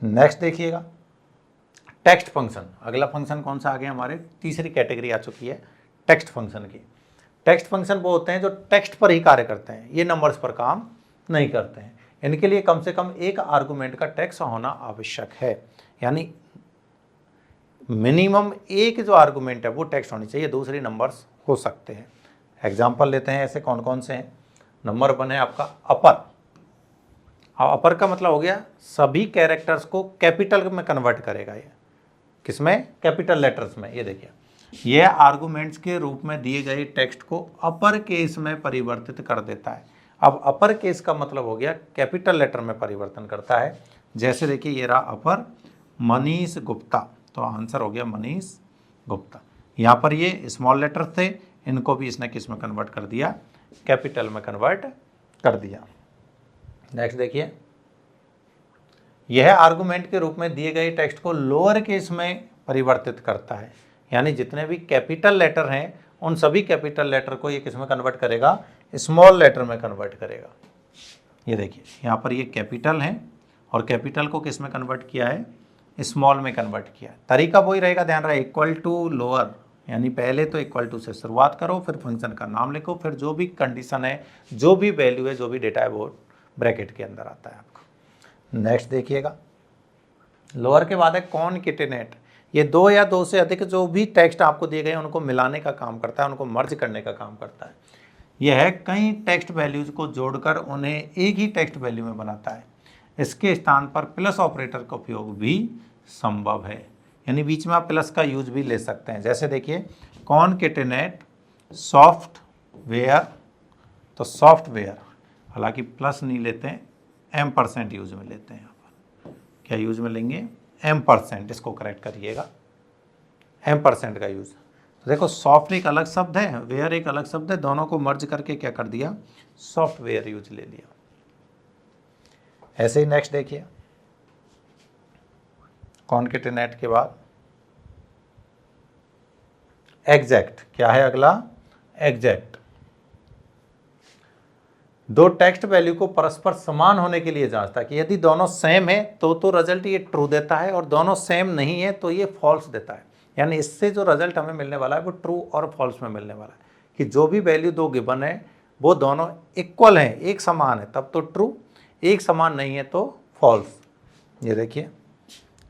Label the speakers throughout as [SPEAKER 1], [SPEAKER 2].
[SPEAKER 1] Next देखिएगा text function. अगला function कौन सा आ गया हमारे, तीसरी कैटेगरी आ चुकी है टेक्स्ट फंक्शन की। टेक्स्ट फंक्शन वो होते हैं जो टेक्स्ट पर ही कार्य करते हैं, ये नंबर्स पर काम नहीं करते हैं। इनके लिए कम से कम एक आर्गुमेंट का टेक्स्ट होना आवश्यक है, यानी मिनिमम एक जो आर्गुमेंट है वो टेक्स्ट होनी चाहिए, दूसरे नंबर्स हो सकते हैं। एग्जाम्पल लेते हैं, ऐसे कौन कौन से हैं। नंबर 1 है आपका अपर। अब अपर का मतलब हो गया सभी कैरेक्टर्स को कैपिटल में कन्वर्ट करेगा, ये किसमें, कैपिटल लेटर्स में। ये देखिए, यह आर्गुमेंट्स के रूप में दिए गए टेक्स्ट को अपर केस में परिवर्तित कर देता है। अब अपर केस का मतलब हो गया कैपिटल लेटर में परिवर्तन करता है। जैसे देखिए ये रहा अपर मनीष गुप्ता, तो आंसर हो गया मनीष गुप्ता। यहाँ पर ये स्मॉल लेटर थे, इनको भी इसने किस में कन्वर्ट कर दिया, कैपिटल में कन्वर्ट कर दिया। नेक्स्ट देखिए, यह आर्गुमेंट के रूप में दिए गए टेक्स्ट को लोअर केस में परिवर्तित करता है, यानी जितने भी कैपिटल लेटर हैं उन सभी कैपिटल लेटर को ये किस में कन्वर्ट करेगा, स्मॉल लेटर में कन्वर्ट करेगा। ये देखिए यहाँ पर ये कैपिटल हैं और कैपिटल को किस में कन्वर्ट किया है, स्मॉल में कन्वर्ट किया है। तरीका वही रहेगा, ध्यान रहे, इक्वल टू लोअर, यानी पहले तो इक्वल टू से शुरुआत करो, फिर फंक्शन का नाम लिखो, फिर जो भी कंडीशन है, जो भी वैल्यू है, जो भी डेटा है वो ब्रैकेट के अंदर आता है आपका। नेक्स्ट देखिएगा, लोअर के बाद है कॉनकेटेनेट। ये दो या दो से अधिक जो भी टेक्स्ट आपको दिए गए हैं उनको मिलाने का काम करता है, उनको मर्ज करने का काम करता है। यह है कई टेक्स्ट वैल्यूज को जोड़कर उन्हें एक ही टेक्स्ट वैल्यू में बनाता है। इसके स्थान पर प्लस ऑपरेटर का उपयोग भी संभव है, यानी बीच में आप प्लस का यूज भी ले सकते हैं। जैसे देखिए कॉनकेटेनेट सॉफ्टवेयर, तो सॉफ्टवेयर, हालांकि प्लस नहीं लेते हैं, M% यूज में लेते हैं। यहाँ पर क्या यूज में लेंगे, M%, इसको करेक्ट करिएगा, M% का यूज। तो देखो सॉफ्ट एक अलग शब्द है, वेयर एक अलग शब्द है, दोनों को मर्ज करके क्या कर दिया, सॉफ्टवेयर यूज ले लिया। ऐसे ही नेक्स्ट देखिए, कॉनकेटेनेट के बाद एग्जैक्ट। क्या है अगला, एग्जैक्ट। दो टेक्स्ट वैल्यू को परस्पर समान होने के लिए जांचता है कि यदि दोनों सेम है तो रिजल्ट ये ट्रू देता है, और दोनों सेम नहीं है तो ये फॉल्स देता है। यानी इससे जो रिजल्ट हमें मिलने वाला है वो ट्रू और फॉल्स में मिलने वाला है, कि जो भी वैल्यू दो गिवन है वो दोनों इक्वल हैं, एक समान है तब तो ट्रू, एक समान नहीं है तो फॉल्स। ये देखिए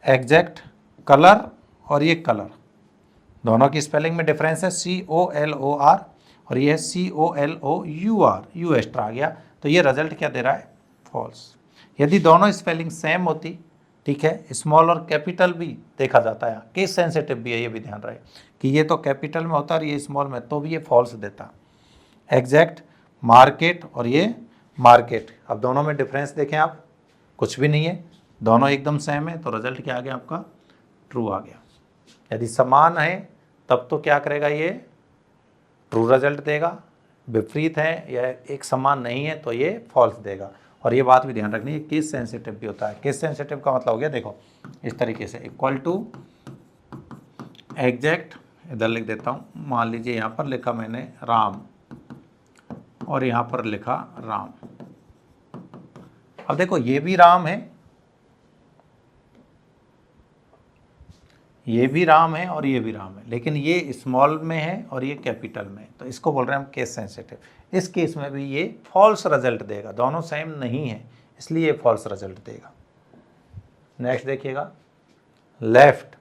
[SPEAKER 1] एग्जैक्ट, कलर और ये कलर, दोनों की स्पेलिंग में डिफरेंस है, COLOR और ये COLOUR, यू एक्स्ट्रा आ गया, तो ये रिजल्ट क्या दे रहा है, फॉल्स। यदि दोनों स्पेलिंग सेम होती, ठीक है, स्मॉल और कैपिटल भी देखा जाता है, केस सेंसिटिव भी है, ये भी ध्यान रहे कि ये तो कैपिटल में होता है और ये स्मॉल में, तो भी ये फॉल्स देता। एग्जैक्ट, मार्केट और ये मार्केट, अब दोनों में डिफरेंस देखें आप, कुछ भी नहीं है, दोनों एकदम सेम है, तो रिजल्ट क्या आ गया आपका, ट्रू आ गया। यदि समान है तब तो क्या करेगा, ये ट्रू रिजल्ट देगा, विपरीत है या एक समान नहीं है तो ये फॉल्स देगा। और ये बात भी ध्यान रखनी है, केस सेंसिटिव भी होता है। केस सेंसिटिव का मतलब हो गया, देखो इस तरीके से, इक्वल टू एग्जैक्ट, इधर लिख देता हूँ, मान लीजिए यहाँ पर लिखा मैंने राम और यहाँ पर लिखा राम। अब देखो ये भी राम है, ये भी राम है और ये भी राम है, लेकिन ये स्मॉल में है और ये कैपिटल में है, तो इसको बोल रहे हैं हम केस सेंसिटिव। इस केस में भी ये फॉल्स रिजल्ट देगा, दोनों सेम नहीं है इसलिए ये फॉल्स रिजल्ट देगा। नेक्स्ट देखिएगा, लेफ्ट।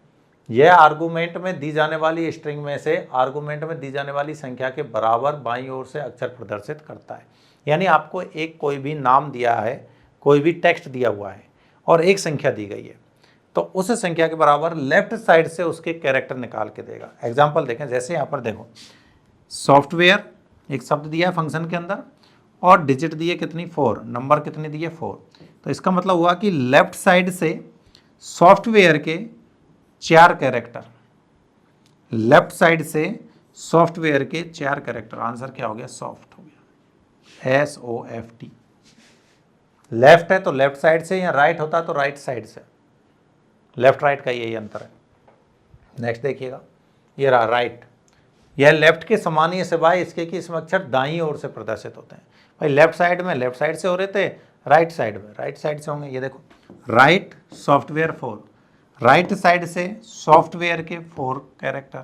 [SPEAKER 1] यह आर्गुमेंट में दी जाने वाली स्ट्रिंग में से आर्गुमेंट में दी जाने वाली संख्या के बराबर बाईं ओर से अक्षर प्रदर्शित करता है। यानी आपको एक कोई भी नाम दिया है, कोई भी टेक्स्ट दिया हुआ है और एक संख्या दी गई है, तो उस संख्या के बराबर लेफ्ट साइड से उसके कैरेक्टर निकाल के देगा। एग्जाम्पल देखें, जैसे यहाँ पर देखो सॉफ्टवेयर एक शब्द दिया है फंक्शन के अंदर और डिजिट दिए कितनी, 4, नंबर कितने दिए, 4, तो इसका मतलब हुआ कि लेफ्ट साइड से सॉफ्टवेयर के 4 कैरेक्टर, लेफ्ट साइड से सॉफ्टवेयर के 4 कैरेक्टर, आंसर क्या हो गया, सॉफ्ट हो गया, SOFT। लेफ्ट है तो लेफ्ट साइड से, या राइट होता तो राइट साइड से, लेफ्ट राइट का यही अंतर है। नेक्स्ट देखिएगा, ये रहा राइट, यह लेफ्ट के समान ही है सिवाय इसके कि इसमें अक्षर दाईं ओर से प्रदर्शित होते हैं। भाई लेफ्ट साइड में लेफ्ट साइड से हो रहे थे, राइट साइड में राइट साइड से होंगे। ये देखो राइट सॉफ्टवेयर 4, राइट साइड से सॉफ्टवेयर के 4 कैरेक्टर,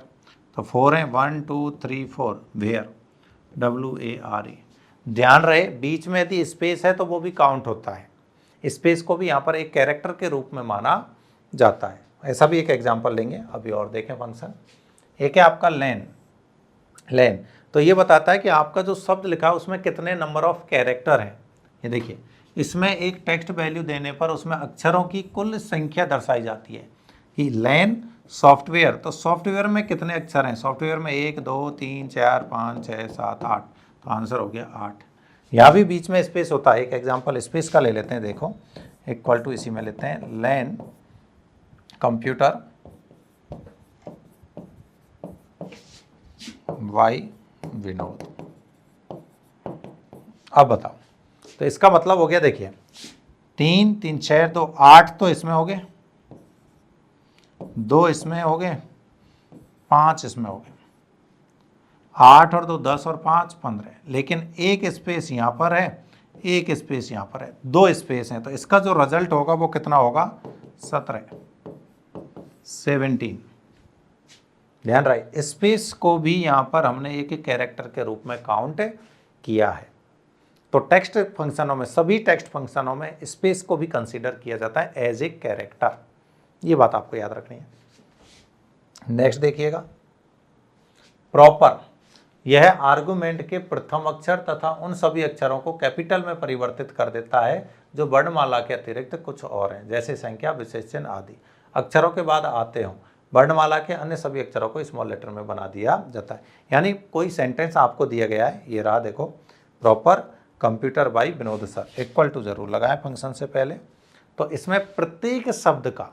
[SPEAKER 1] तो 4 हैं 1 2 3 4, वेयर WARE। ध्यान रहे बीच में यदि स्पेस है तो वो भी काउंट होता है, स्पेस को भी यहाँ पर एक कैरेक्टर के रूप में माना जाता है। ऐसा भी एक एग्जांपल लेंगे, अभी और देखें फंक्शन। एक है आपका लेन, लेन तो ये बताता है कि आपका जो शब्द लिखा है उसमें कितने नंबर ऑफ कैरेक्टर हैं। ये देखिए इसमें एक टेक्स्ट वैल्यू देने पर उसमें अक्षरों की कुल संख्या दर्शाई जाती है कि लेन सॉफ्टवेयर, तो सॉफ्टवेयर में कितने अक्षर हैं, सॉफ्टवेयर में 1 2 3 4 5 6 7 8, तो आंसर हो गया 8। यहाँ भी बीच में स्पेस होता है, एक एग्जांपल स्पेस का ले लेते हैं, देखो इक्वल टू इसी में लेते हैं लेन कंप्यूटर वाई विनोद। अब बताओ, तो इसका मतलब हो गया, देखिए 3 3 6 2 8 तो इसमें हो गए, 2 इसमें हो गए, 5 इसमें हो गए, 8 और 2 10 और 5 15, लेकिन एक स्पेस यहाँ पर है, एक स्पेस यहाँ पर है, 2 स्पेस हैं, तो इसका जो रिजल्ट होगा वो कितना होगा 17 17। ध्यान रहे स्पेस को भी यहाँ पर हमने एक एक कैरेक्टर के रूप में काउंट किया है। तो टेक्स्ट फंक्शनों में, सभी टेक्स्ट फंक्शनों में स्पेस को भी कंसीडर किया जाता है एज ए कैरेक्टर, ये बात आपको याद रखनी है। नेक्स्ट देखिएगा, प्रॉपर, यह आर्गुमेंट के प्रथम अक्षर तथा उन सभी अक्षरों को कैपिटल में परिवर्तित कर देता है जो वर्णमाला के अतिरिक्त कुछ और हैं, जैसे संख्या, विशेषण आदि अक्षरों के बाद आते हों। वर्णमाला के अन्य सभी अक्षरों को स्मॉल लेटर में बना दिया जाता है। यानी कोई सेंटेंस आपको दिया गया है, ये रहा देखो, proper computer by Vinod sir, equal to जरूर लगाएं फंक्शन से पहले। तो इसमें प्रत्येक शब्द का,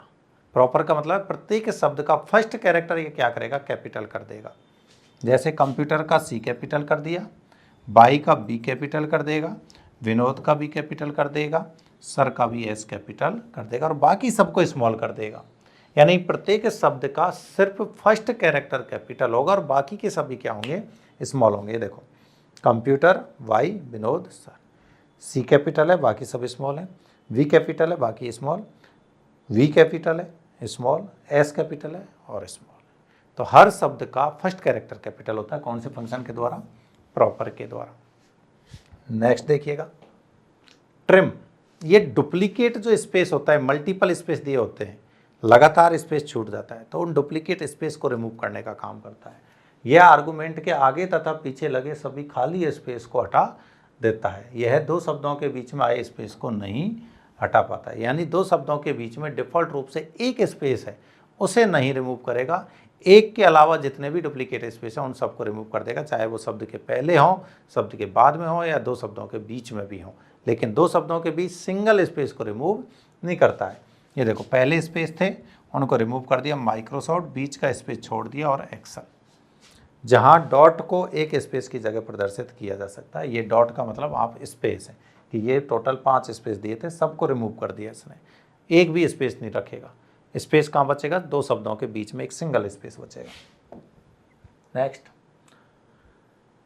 [SPEAKER 1] प्रॉपर का मतलब प्रत्येक शब्द का फर्स्ट कैरेक्टर ये क्या करेगा, कैपिटल कर देगा। जैसे कंप्यूटर का C कैपिटल कर दिया, बाई का B कैपिटल कर देगा, विनोद का भी कैपिटल कर देगा, सर का भी S कैपिटल कर देगा, और बाकी सबको स्मॉल कर देगा। यानी प्रत्येक शब्द का सिर्फ फर्स्ट कैरेक्टर कैपिटल होगा और बाकी के सभी क्या होंगे, स्मॉल होंगे। देखो computer by Vinod sir, C capital है, बाकी सब स्मॉल है, V कैपिटल है, बाकी स्मॉल, V कैपिटल है, स्मॉल, S कैपिटल है और स्मॉल। तो हर शब्द का फर्स्ट कैरेक्टर कैपिटल होता है, कौन से फंक्शन के द्वारा, प्रॉपर के द्वारा। नेक्स्ट देखिएगा, ट्रिम, ये डुप्लीकेट जो स्पेस होता है, मल्टीपल स्पेस दिए होते हैं, लगातार स्पेस छूट जाता है, तो उन डुप्लीकेट स्पेस को रिमूव करने का काम करता है। यह आर्गुमेंट के आगे तथा पीछे लगे सभी खाली स्पेस को हटा देता है। यह दो शब्दों के बीच में आए स्पेस को नहीं हटा पाता है, यानी दो शब्दों के बीच में डिफ़ॉल्ट रूप से एक स्पेस है उसे नहीं रिमूव करेगा, एक के अलावा जितने भी डुप्लीकेट स्पेस हैं उन सबको रिमूव कर देगा, चाहे वो शब्द के पहले हों, शब्द के बाद में हो या दो शब्दों के बीच में भी हों, लेकिन दो शब्दों के बीच सिंगल स्पेस को रिमूव नहीं करता है। ये देखो पहले स्पेस थे उनको रिमूव कर दिया, माइक्रोसॉफ्ट बीच का स्पेस छोड़ दिया, और एक्सेल जहाँ डॉट को एक स्पेस की जगह प्रदर्शित किया जा सकता है। ये डॉट का मतलब आप स्पेस है कि ये टोटल 5 स्पेस दिए थे, सबको रिमूव कर दिया इसने, एक भी स्पेस नहीं रखेगा। स्पेस कहाँ बचेगा, दो शब्दों के बीच में एक सिंगल स्पेस बचेगा।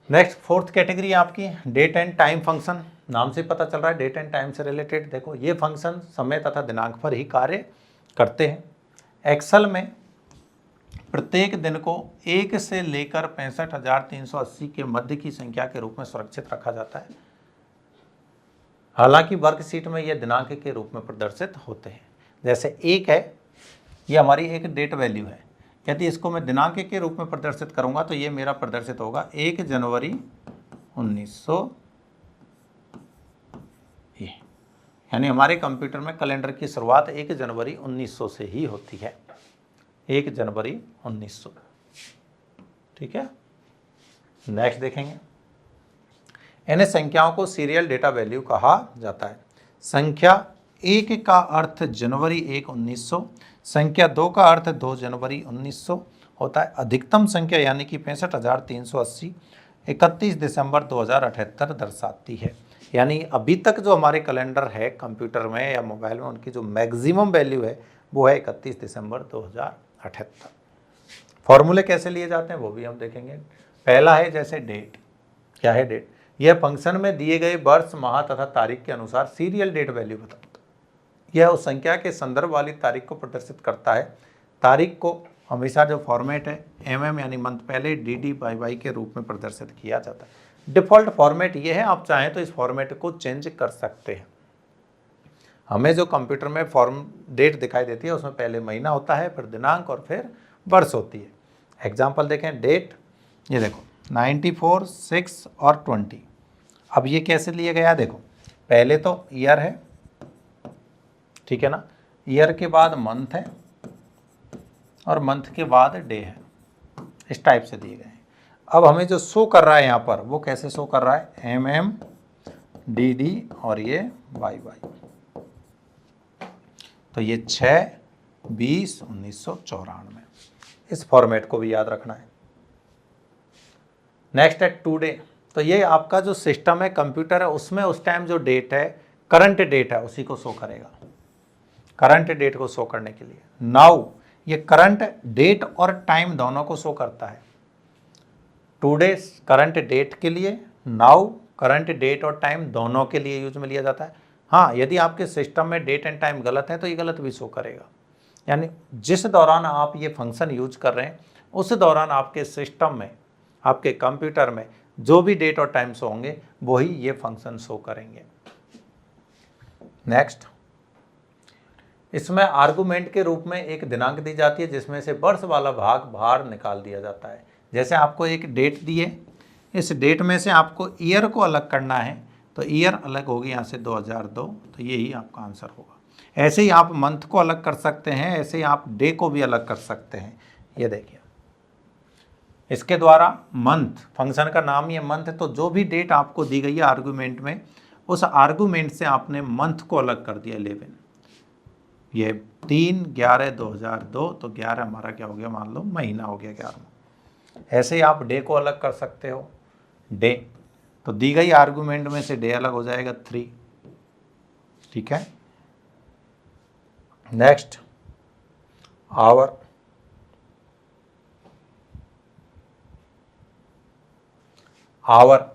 [SPEAKER 1] नेक्स्ट फोर्थ कैटेगरी आपकी डेट एंड टाइम फंक्शन, नाम से पता चल रहा है डेट एंड टाइम से रिलेटेड। देखो ये फंक्शन समय तथा दिनांक पर ही कार्य करते हैं। एक्सेल में प्रत्येक दिन को 1 से लेकर 65,380 के मध्य की संख्या के रूप में सुरक्षित रखा जाता है। हालांकि वर्कशीट में यह दिनांक के रूप में प्रदर्शित होते हैं। जैसे 1 है, ये हमारी एक डेट वैल्यू है, यदि इसको मैं दिनांक के रूप में प्रदर्शित करूंगा तो ये मेरा प्रदर्शित होगा 1 जनवरी 1900, यानी हमारे कंप्यूटर में कैलेंडर की शुरुआत 1 जनवरी 1900 से ही होती है, 1 जनवरी 1900। ठीक है, नेक्स्ट देखेंगे, इन संख्याओं को सीरियल डेटा वैल्यू कहा जाता है। संख्या 1 का अर्थ जनवरी 1 1900, संख्या 2 का अर्थ 2 जनवरी 1900 होता है। अधिकतम संख्या यानी कि 65,380 31 दिसंबर 2078 दर्शाती है। यानी अभी तक जो हमारे कैलेंडर है कंप्यूटर में या मोबाइल में, उनकी जो मैक्सिमम वैल्यू है वो है 31 दिसंबर 2078। फॉर्मूले कैसे लिए जाते हैं वो भी हम देखेंगे। पहला है जैसे डेट, क्या है डेट, यह फंक्शन में दिए गए वर्ष, माह तथा तारीख के अनुसार सीरियल डेट वैल्यू बताता है। यह उस संख्या के संदर्भ वाली तारीख को प्रदर्शित करता है। तारीख को हमेशा जो फॉर्मेट है mm यानी मंथ पहले dd/y के रूप में प्रदर्शित किया जाता है। डिफ़ॉल्ट फॉर्मेट ये है, आप चाहें तो इस फॉर्मेट को चेंज कर सकते हैं। हमें जो कंप्यूटर में फॉर्म डेट दिखाई देती है उसमें पहले महीना होता है, फिर दिनांक और फिर वर्ष होती है। एग्जाम्पल देखें, डेट, ये देखो 94, 6 और 20। अब ये कैसे लिया गया, देखो पहले तो ईयर है, ठीक है ना, ईयर के बाद मंथ है और मंथ के बाद डे है, इस टाइप से दिए गए हैं। अब हमें जो शो कर रहा है यहाँ पर वो कैसे शो कर रहा है, mm dd और ये yy। तो ये 6/20/1994, इस फॉर्मेट को भी याद रखना है। नेक्स्ट है टुडे। तो ये आपका जो सिस्टम है, कंप्यूटर है, उसमें उस टाइम जो डेट है, करंट डेट है, उसी को शो करेगा। करंट डेट को शो करने के लिए नाउ, ये करंट डेट और टाइम दोनों को शो करता है। टुडे करंट डेट के लिए, नाउ करंट डेट और टाइम दोनों के लिए यूज में लिया जाता है। हाँ, यदि आपके सिस्टम में डेट एंड टाइम गलत है तो ये गलत भी शो करेगा। यानी जिस दौरान आप ये फंक्शन यूज कर रहे हैं उस दौरान आपके सिस्टम में, आपके कंप्यूटर में जो भी डेट और टाइम शो होंगे वही ये फंक्शन शो करेंगे। नेक्स्ट, इसमें आर्गुमेंट के रूप में एक दिनांक दी जाती है जिसमें से वर्ष वाला भाग बाहर निकाल दिया जाता है। जैसे आपको एक डेट दी है, इस डेट में से आपको ईयर को अलग करना है, तो ईयर अलग होगी यहाँ से 2002, तो यही आपका आंसर होगा। ऐसे ही आप मंथ को अलग कर सकते हैं, ऐसे ही आप डे को भी अलग कर सकते हैं। ये देखिए, इसके द्वारा मंथ, फंक्शन का नाम ये मंथ है, तो जो भी डेट आपको दी गई है आर्गुमेंट में, उस आर्गुमेंट से आपने मंथ को अलग कर दिया 11। ये 3/11/2002, तो 11 हमारा क्या हो गया, मान लो महीना हो गया 11। ऐसे ही आप डे को अलग कर सकते हो। डे, तो दी गई आर्गुमेंट में से डे अलग हो जाएगा 3, ठीक है। Next, our. आवर,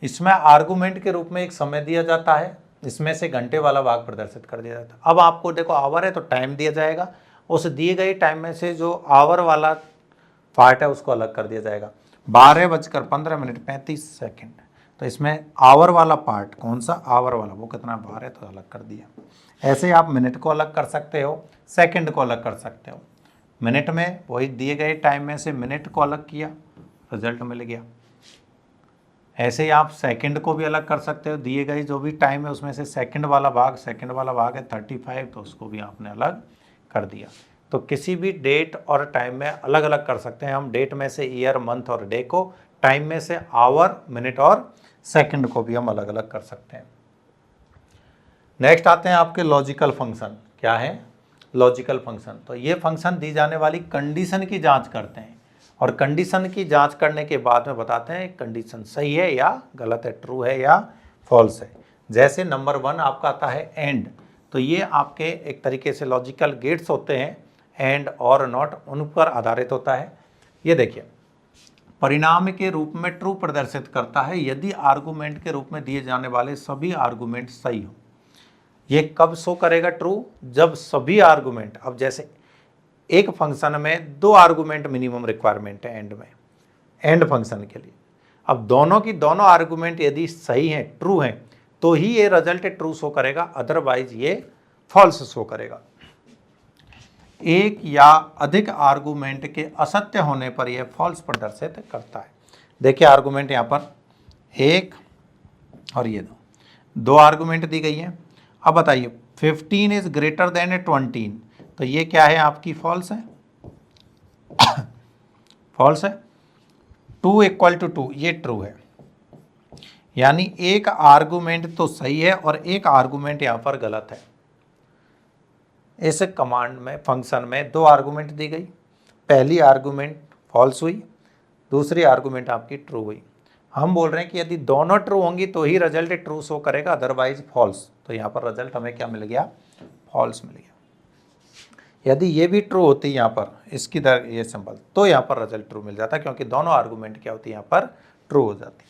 [SPEAKER 1] इसमें आर्गुमेंट के रूप में एक समय दिया जाता है, इसमें से घंटे वाला भाग प्रदर्शित कर दिया जाता है। अब आपको देखो आवर है तो टाइम दिया जाएगा, उस दिए गए टाइम में से जो आवर वाला पार्ट है उसको अलग कर दिया जाएगा। 12:15:35। तो इसमें आवर वाला पार्ट, कौन सा, आवर वाला, वो कितना 12, तो अलग कर दिया। ऐसे ही आप मिनट को अलग कर सकते हो, सेकंड को अलग कर सकते हो। मिनट में वही दिए गए टाइम में से मिनट को अलग किया, रिजल्ट मिल गया। ऐसे ही आप सेकंड को भी अलग कर सकते हो, दिए गए जो भी टाइम है उसमें से सेकंड वाला भाग है 35, तो उसको भी आपने अलग कर दिया। तो किसी भी डेट और टाइम में अलग अलग कर सकते हैं हम। डेट में से ईयर, मंथ और डे को, टाइम में से आवर, मिनट और सेकंड को भी हम अलग अलग कर सकते हैं। नेक्स्ट आते हैं आपके लॉजिकल फंक्शन। क्या है लॉजिकल फंक्शन? तो ये फंक्शन दी जाने वाली कंडीशन की जांच करते हैं और कंडीशन की जांच करने के बाद में बताते हैं कंडीशन सही है या गलत है, ट्रू है या फॉल्स है। जैसे नंबर 1 आपका आता है एंड, तो ये आपके एक तरीके से लॉजिकल गेट्स होते हैं, एंड और नॉट, उन पर आधारित होता है। ये देखिए, परिणाम के रूप में ट्रू प्रदर्शित करता है यदि आर्गुमेंट के रूप में दिए जाने वाले सभी आर्गुमेंट सही हो। ये कब शो करेगा ट्रू? जब सभी आर्गुमेंट, अब जैसे एक फंक्शन में 2 आर्गुमेंट मिनिमम रिक्वायरमेंट है एंड में, एंड फंक्शन के लिए। अब दोनों की दोनों आर्गुमेंट यदि सही हैं, ट्रू हैं, तो ही ये रिजल्ट ट्रू शो करेगा, अदरवाइज ये फॉल्स शो करेगा। एक या अधिक आर्गुमेंट के असत्य होने पर यह फॉल्स प्रदर्शित करता है। देखिए आर्गुमेंट यहाँ पर एक और ये दो आर्गुमेंट दी गई है। अब बताइए 15 इज ग्रेटर देन 20, तो ये क्या है आपकी फॉल्स है, फॉल्स है। 2 = 2 ये ट्रू है, यानी एक आर्गुमेंट तो सही है और एक आर्गुमेंट यहाँ पर गलत है। इस कमांड में, फंक्शन में 2 आर्गुमेंट दी गई, पहली आर्गुमेंट फॉल्स हुई, दूसरी आर्गुमेंट आपकी ट्रू हुई। हम बोल रहे हैं कि यदि दोनों ट्रू होंगी तो ही रिजल्ट ट्रू शो करेगा, अदरवाइज फॉल्स। तो यहाँ पर रिजल्ट हमें क्या मिल गया, फॉल्स मिल गया। यदि ये भी ट्रू होती यहाँ पर, इसकी तरह ये सिंबल, तो यहाँ पर रिजल्ट ट्रू मिल जाता, क्योंकि दोनों आर्गुमेंट क्या होती है यहाँ पर ट्रू हो जाती।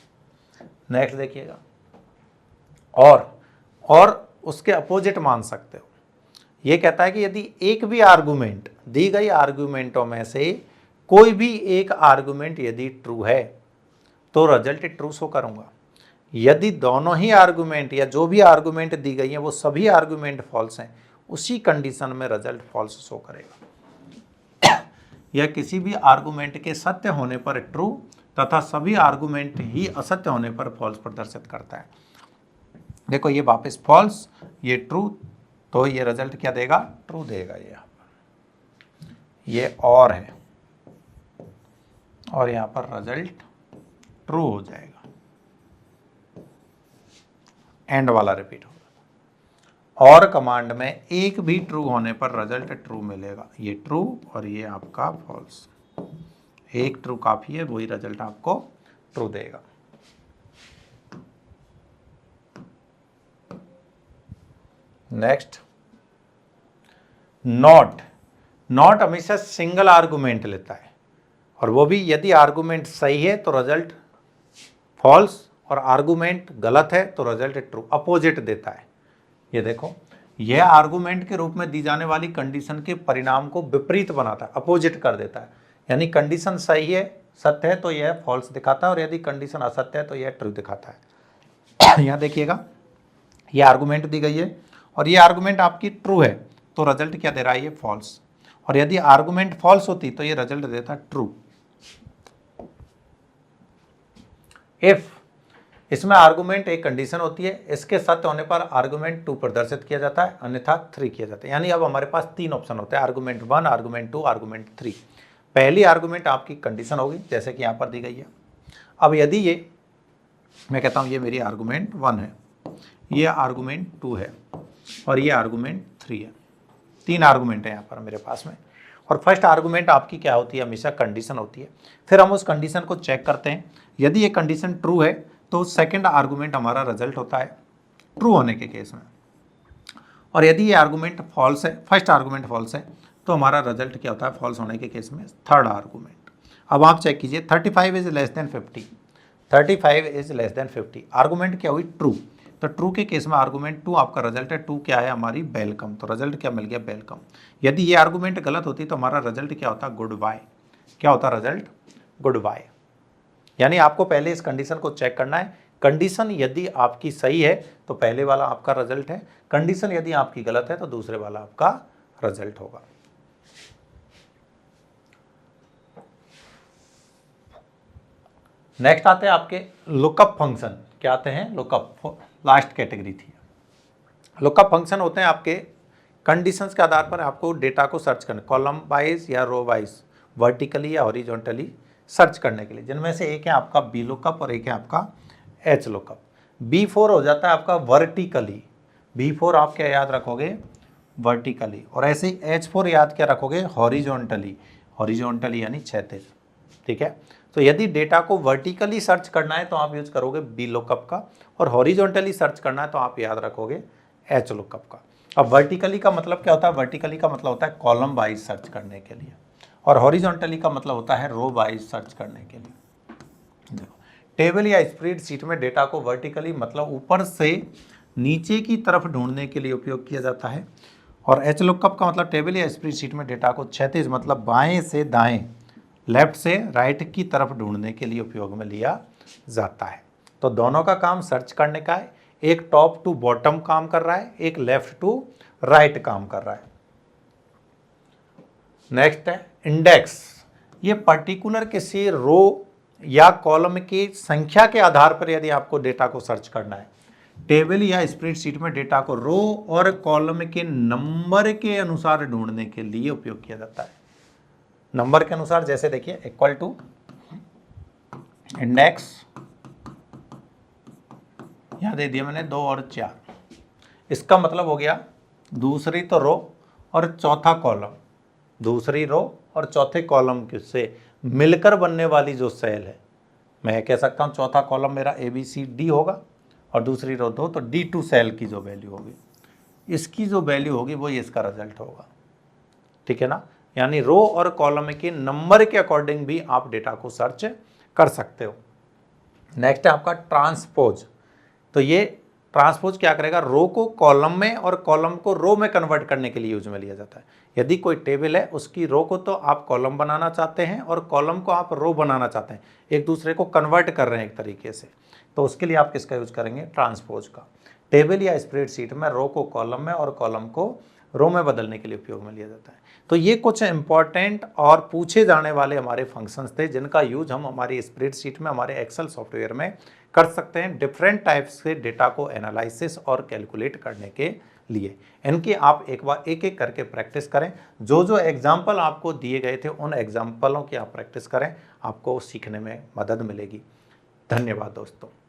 [SPEAKER 1] नेक्स्ट देखिएगा, और उसके अपोजिट मान सकते हो। ये कहता है कि यदि एक भी आर्गुमेंट, दी गई आर्गुमेंटों में से कोई भी एक आर्गुमेंट यदि ट्रू है तो रिजल्ट ट्रू शो करूंगा। यदि दोनों ही आर्गुमेंट या जो भी आर्गुमेंट दी गई है वो सभी आर्गुमेंट फॉल्स हैं, उसी कंडीशन में रिजल्ट फॉल्स शो करेगा। या किसी भी आर्गुमेंट के सत्य होने पर ट्रू तथा सभी आर्गुमेंट ही असत्य होने पर फॉल्स प्रदर्शित करता है। देखो ये वापस फॉल्स, ये ट्रू, तो ये रिजल्ट क्या देगा? ट्रू देगा। ये यहाँ पर ये और है और यहाँ पर रिजल्ट ट्रू हो जाएगा। एंड वाला रिपीट होगा। और कमांड में एक भी ट्रू होने पर रिजल्ट ट्रू मिलेगा। ये ट्रू और ये आपका फॉल्स। एक ट्रू काफी है, वही रिजल्ट आपको ट्रू देगा। Next, not. नॉट हमेशा सिंगल आर्गुमेंट लेता है और वो भी यदि आर्गुमेंट सही है तो रिजल्ट फॉल्स और आर्गुमेंट गलत है तो रिजल्ट ट्रू, अपोजिट देता है। ये देखो, यह आर्गुमेंट के रूप में दी जाने वाली कंडीशन के परिणाम को विपरीत बनाता है, अपोजिट कर देता है। यानी कंडीशन सही है, सत्य है तो यह फॉल्स दिखाता है और यदि कंडीशन असत्य है तो यह ट्रू दिखाता है। यहाँ देखिएगा, यह आर्गुमेंट दी गई है और ये आर्गुमेंट आपकी ट्रू है तो रिजल्ट क्या दे रहा है? ये फॉल्स। और यदि आर्गुमेंट फॉल्स होती तो ये रिजल्ट देता ट्रू। इफ, इसमें आर्गुमेंट एक कंडीशन होती है, इसके सत्य होने पर आर्गुमेंट 2 प्रदर्शित किया जाता है, अन्यथा 3 किया जाता है। यानी अब हमारे पास 3 ऑप्शन होते हैं, आर्गुमेंट 1, आर्गुमेंट 2, आर्गुमेंट 3। पहली आर्गुमेंट आपकी कंडीशन होगी जैसे कि यहाँ पर दी गई है। अब यदि ये, मैं कहता हूँ ये मेरी आर्गुमेंट 1 है, ये आर्गुमेंट 2 है और ये आर्गुमेंट 3 है। 3 आर्गुमेंट है यहाँ पर मेरे पास में। और फर्स्ट आर्गुमेंट आपकी क्या होती है? हमेशा कंडीशन होती है। फिर हम उस कंडीशन को चेक करते हैं, यदि ये कंडीशन ट्रू है तो सेकंड आर्गुमेंट हमारा रिजल्ट होता है ट्रू होने के केस में। और यदि ये आर्गुमेंट फॉल्स है, फर्स्ट आर्गुमेंट फॉल्स है, तो हमारा रिजल्ट क्या होता है फॉल्स होने के केस में? Third argument. अब आप चेक कीजिए, 35 is less than 50, 35 is less than 50, argument क्या हुई? ट्रू। तो ट्रू के केस में आर्गुमेंट 2 आपका रिजल्ट है, 2 क्या है? हमारी वेलकम। तो रिजल्ट क्या मिल गया? वेलकम। यदि ये आर्गुमेंट गलत होती तो हमारा रिजल्ट क्या होता? Good bye. क्या होता रिजल्ट? Good bye. यानी आपको पहले इस कंडीशन को चेक करना है। कंडीशन यदि आपकी सही है तो पहले वाला आपका रिजल्ट है, कंडीशन यदि आपकी गलत है तो दूसरे वाला आपका रिजल्ट होगा। नेक्स्ट आते हैं आपके लुकअप फंक्शन। क्या आते हैं? लुकअप, लास्ट कैटेगरी थी। लुकअप फंक्शन होते हैं आपके कंडीशंस के आधार पर आपको डेटा को सर्च करने, कॉलम वाइज या रो वाइज, वर्टिकली या हॉरिजॉन्टली सर्च करने के लिए, जिनमें से एक है आपका बी लुकअप और एक है आपका एच लुकअप। B4 हो जाता है आपका वर्टिकली, B4 आप क्या याद रखोगे? वर्टिकली। और ऐसे ही H4 याद क्या रखोगे? हॉरिजॉन्टली, हॉरिजॉन्टली यानी क्षैतिज। ठीक है, तो यदि डेटा को वर्टिकली सर्च करना है तो आप यूज करोगे बी लुकअप का, और हॉरिजॉन्टली सर्च करना है तो आप याद रखोगे एच लुकअप का। अब वर्टिकली का मतलब क्या होता है? वर्टिकली का मतलब होता है कॉलम वाइज सर्च करने के लिए, और हॉरिजॉन्टली का मतलब होता है रो वाइज सर्च करने के लिए। देखो, टेबल या स्प्रेडशीट में डेटा को वर्टिकली मतलब ऊपर से नीचे की तरफ ढूंढने के लिए उपयोग किया जाता है, और एच लुकअप का मतलब टेबल या स्प्रेडशीट में डेटा को क्षैतिज मतलब बाएं से दाएं, लेफ्ट से राइट की तरफ ढूंढने के लिए उपयोग में लिया जाता है। तो दोनों का काम सर्च करने का है, एक टॉप टू बॉटम काम कर रहा है, एक लेफ्ट टू राइट काम कर रहा है। नेक्स्ट है इंडेक्स। ये पर्टिकुलर किसी रो या कॉलम की संख्या के आधार पर यदि आपको डेटा को सर्च करना है, टेबल या स्प्रेडशीट में डेटा को रो और कॉलम के नंबर के अनुसार ढूंढने के लिए उपयोग किया जाता है। नंबर के अनुसार, जैसे देखिए इक्वल टू इंडेक्स, यहां दे दिया मैंने 2 और 4, इसका मतलब हो गया दूसरी तो रो और चौथा कॉलम, दूसरी रो और चौथे कॉलम से मिलकर बनने वाली जो सेल है, मैं कह सकता हूं चौथा कॉलम मेरा ABCD होगा और दूसरी रो 2, तो D2 सेल की जो वैल्यू होगी, इसकी जो वैल्यू होगी वो इसका रिजल्ट होगा। ठीक है ना, यानी रो और कॉलम के नंबर के अकॉर्डिंग भी आप डेटा को सर्च कर सकते हो। नेक्स्ट है आपका ट्रांसपोज। तो ये ट्रांसपोज क्या करेगा, रो को कॉलम में और कॉलम को रो में कन्वर्ट करने के लिए यूज में लिया जाता है। यदि कोई टेबल है, उसकी रो को तो आप कॉलम बनाना चाहते हैं और कॉलम को आप रो बनाना चाहते हैं, एक दूसरे को कन्वर्ट कर रहे हैं एक तरीके से, तो उसके लिए आप किसका यूज करेंगे, ट्रांसपोज का। टेबल या स्प्रेडशीट में रो को कॉलम में और कॉलम को रो में बदलने के लिए उपयोग में लिया जाता है। तो ये कुछ इंपॉर्टेंट और पूछे जाने वाले हमारे फंक्शंस थे जिनका यूज हम हमारी स्प्रेडशीट में, हमारे एक्सेल सॉफ्टवेयर में कर सकते हैं डिफरेंट टाइप्स के डेटा को एनालिसिस और कैलकुलेट करने के लिए। इनकी आप एक बार एक एक करके प्रैक्टिस करें। जो जो एग्जाम्पल आपको दिए गए थे उन एग्जाम्पलों की आप प्रैक्टिस करें, आपको सीखने में मदद मिलेगी। धन्यवाद दोस्तों।